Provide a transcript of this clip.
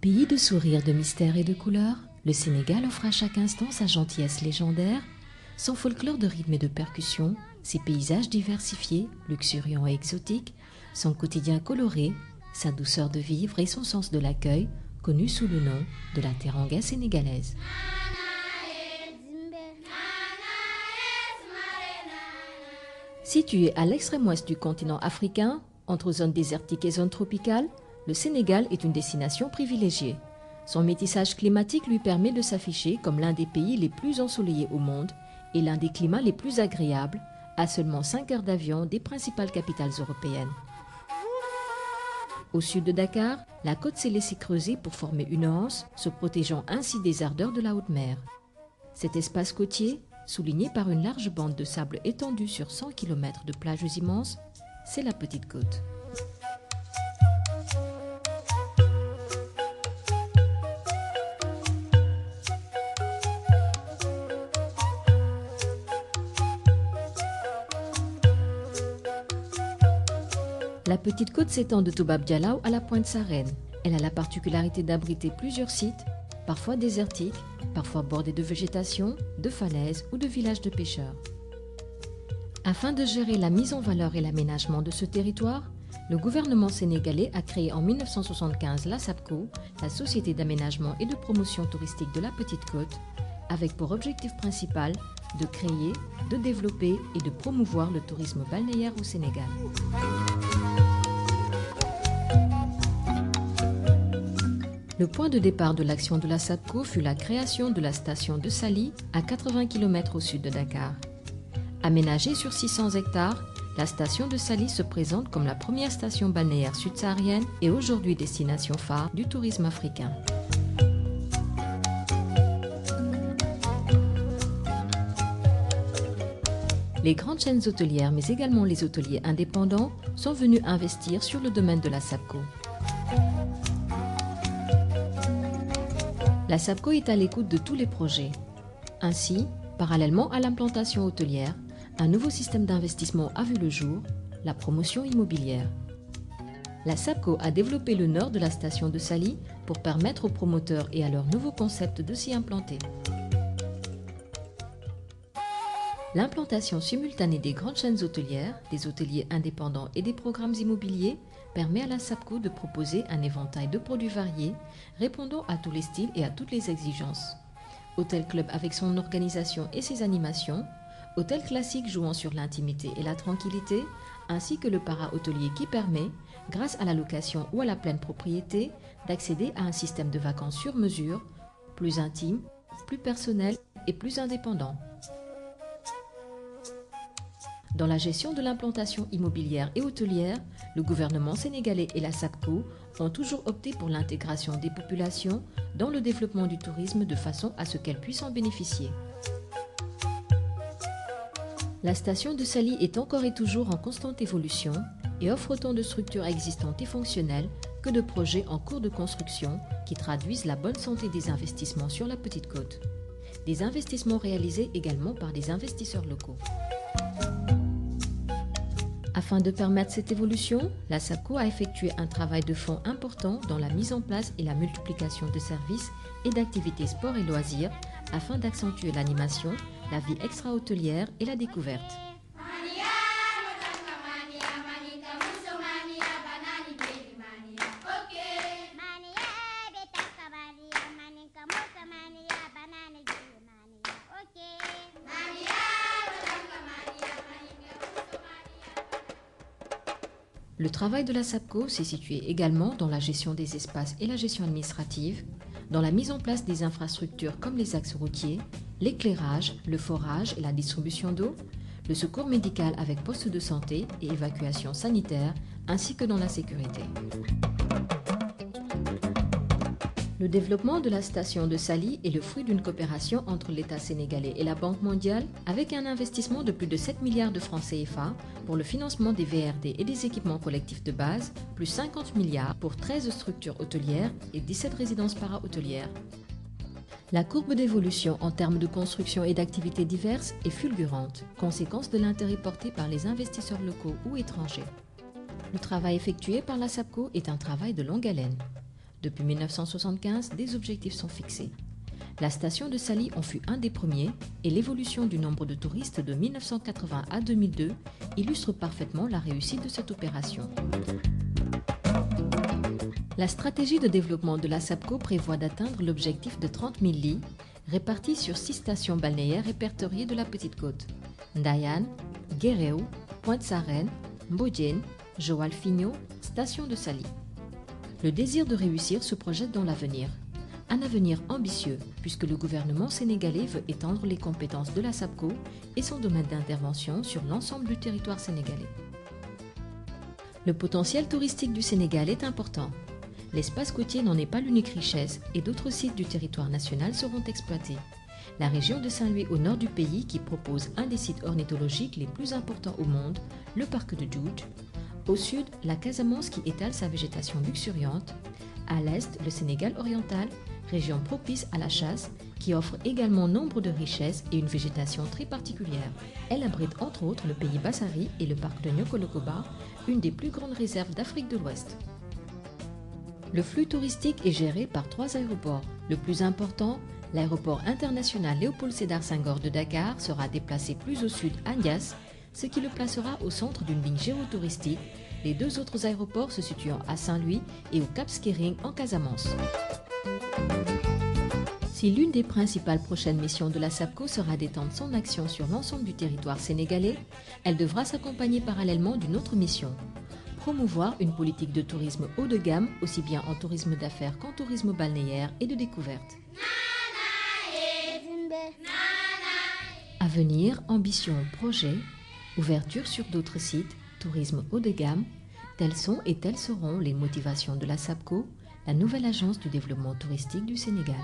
Pays de sourires, de mystères et de couleurs, le Sénégal offre à chaque instant sa gentillesse légendaire, son folklore de rythme et de percussion, ses paysages diversifiés, luxuriants et exotiques, son quotidien coloré, sa douceur de vivre et son sens de l'accueil, connu sous le nom de la teranga sénégalaise. Situé à l'extrême ouest du continent africain, entre zones désertiques et zones tropicales, le Sénégal est une destination privilégiée. Son métissage climatique lui permet de s'afficher comme l'un des pays les plus ensoleillés au monde et l'un des climats les plus agréables, à seulement 5 heures d'avion des principales capitales européennes. Au sud de Dakar, la côte s'est laissée creuser pour former une anse, se protégeant ainsi des ardeurs de la haute mer. Cet espace côtier, souligné par une large bande de sable étendue sur 100 km de plages immenses, c'est la Petite Côte. La Petite Côte s'étend de Toubab Dialaw à la Pointe Sarène. Elle a la particularité d'abriter plusieurs sites, parfois désertiques, parfois bordés de végétation, de falaises ou de villages de pêcheurs. Afin de gérer la mise en valeur et l'aménagement de ce territoire, le gouvernement sénégalais a créé en 1975 la SAPCO, la Société d'aménagement et de promotion touristique de la Petite Côte, avec pour objectif principal de créer, de développer et de promouvoir le tourisme balnéaire au Sénégal. Le point de départ de l'action de la SAPCO fut la création de la station de Saly, à 80 km au sud de Dakar. Aménagée sur 600 hectares, la station de Saly se présente comme la première station balnéaire sud-saharienne et aujourd'hui destination phare du tourisme africain. Les grandes chaînes hôtelières, mais également les hôteliers indépendants, sont venus investir sur le domaine de la SAPCO. La SAPCO est à l'écoute de tous les projets. Ainsi, parallèlement à l'implantation hôtelière, un nouveau système d'investissement a vu le jour, la promotion immobilière. La SAPCO a développé le nord de la station de Saly pour permettre aux promoteurs et à leur nouveau concept de s'y implanter. L'implantation simultanée des grandes chaînes hôtelières, des hôteliers indépendants et des programmes immobiliers permet à la SAPCO de proposer un éventail de produits variés, répondant à tous les styles et à toutes les exigences. Hôtel Club avec son organisation et ses animations, hôtel classique jouant sur l'intimité et la tranquillité, ainsi que le para-hôtelier qui permet, grâce à la location ou à la pleine propriété, d'accéder à un système de vacances sur mesure, plus intime, plus personnel et plus indépendant. Dans la gestion de l'implantation immobilière et hôtelière, le gouvernement sénégalais et la SAPCO ont toujours opté pour l'intégration des populations dans le développement du tourisme de façon à ce qu'elles puissent en bénéficier. La station de Saly est encore et toujours en constante évolution et offre autant de structures existantes et fonctionnelles que de projets en cours de construction qui traduisent la bonne santé des investissements sur la Petite Côte. Des investissements réalisés également par des investisseurs locaux. Afin de permettre cette évolution, la SAPCO a effectué un travail de fond important dans la mise en place et la multiplication de services et d'activités sport et loisirs afin d'accentuer l'animation, la vie extra-hôtelière et la découverte. Le travail de la SAPCO s'est situé également dans la gestion des espaces et la gestion administrative, dans la mise en place des infrastructures comme les axes routiers, l'éclairage, le forage et la distribution d'eau, le secours médical avec poste de santé et évacuation sanitaire, ainsi que dans la sécurité. Le développement de la station de Saly est le fruit d'une coopération entre l'État sénégalais et la Banque mondiale avec un investissement de plus de 7 milliards de francs CFA pour le financement des VRD et des équipements collectifs de base, plus 50 milliards pour 13 structures hôtelières et 17 résidences para-hôtelières. La courbe d'évolution en termes de construction et d'activités diverses est fulgurante, conséquence de l'intérêt porté par les investisseurs locaux ou étrangers. Le travail effectué par la SAPCO est un travail de longue haleine. Depuis 1975, des objectifs sont fixés. La station de Saly en fut un des premiers et l'évolution du nombre de touristes de 1980 à 2002 illustre parfaitement la réussite de cette opération. La stratégie de développement de la SAPCO prévoit d'atteindre l'objectif de 30 000 lits répartis sur 6 stations balnéaires répertoriées de la Petite Côte: Ndayane, Guéréo, Pointe-Sarène, Mbodiène, Joal-Figneau, station de Saly. Le désir de réussir se projette dans l'avenir. Un avenir ambitieux puisque le gouvernement sénégalais veut étendre les compétences de la SAPCO et son domaine d'intervention sur l'ensemble du territoire sénégalais. Le potentiel touristique du Sénégal est important. L'espace côtier n'en est pas l'unique richesse et d'autres sites du territoire national seront exploités. La région de Saint-Louis au nord du pays qui propose un des sites ornithologiques les plus importants au monde, le parc de Djoudj. Au sud, la Casamance qui étale sa végétation luxuriante. À l'est, le Sénégal oriental, région propice à la chasse, qui offre également nombre de richesses et une végétation très particulière. Elle abrite entre autres le pays Bassari et le parc de Niokolo-Koba, une des plus grandes réserves d'Afrique de l'Ouest. Le flux touristique est géré par 3 aéroports. Le plus important, l'aéroport international Léopold Sédar Senghor de Dakar, sera déplacé plus au sud à Niasse, ce qui le placera au centre d'une ligne géotouristique, les 2 autres aéroports se situant à Saint-Louis et au Cap Skirring en Casamance. Si l'une des principales prochaines missions de la SAPCO sera d'étendre son action sur l'ensemble du territoire sénégalais, elle devra s'accompagner parallèlement d'une autre mission: promouvoir une politique de tourisme haut de gamme, aussi bien en tourisme d'affaires qu'en tourisme balnéaire et de découverte. Avenir, ambition, projet, ouverture sur d'autres sites, tourisme haut de gamme, telles sont et telles seront les motivations de la SAPCO, la nouvelle agence du développement touristique du Sénégal.